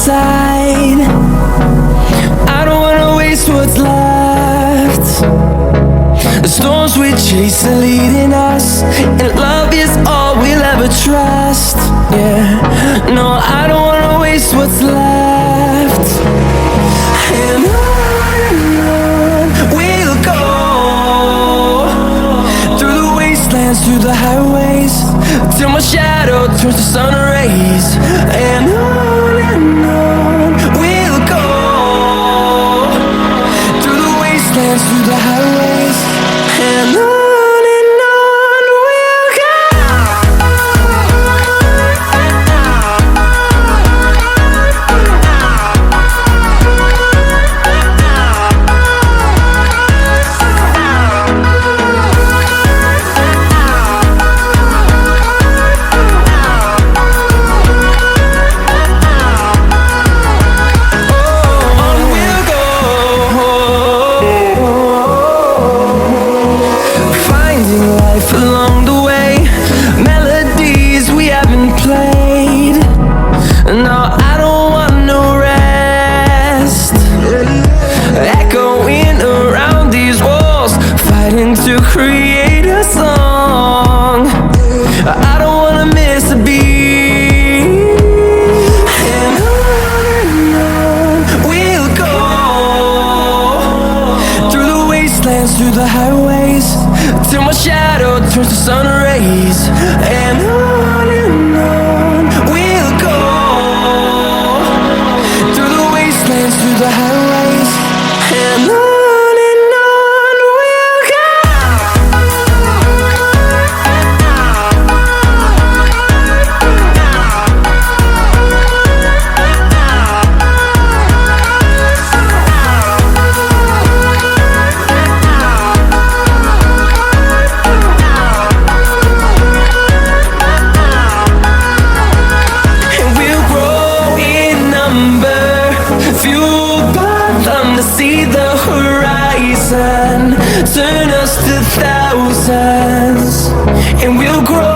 inside. I don't wanna waste what's left. The storms we chase are leading us, and love is all we'll ever trust. Yeah, no, I don't wanna waste what's left. And on we'll go, through the wastelands, through the highways, till my shadow turns to sun rays. And on we'll go, through the wastelands, through the highways, and on. Along the way, melodies we haven't played. No, I don't want no rest. Echoing around these walls, fighting to create a song. I don't wanna miss a beat. And on we'll go, through the wastelands, through the highways, till my shadow turns to sun rays. And on we'll go, through the wastelands, through the highways, and on we'll go. Fueled by them to see the horizon, turn us to thousands, and we'll grow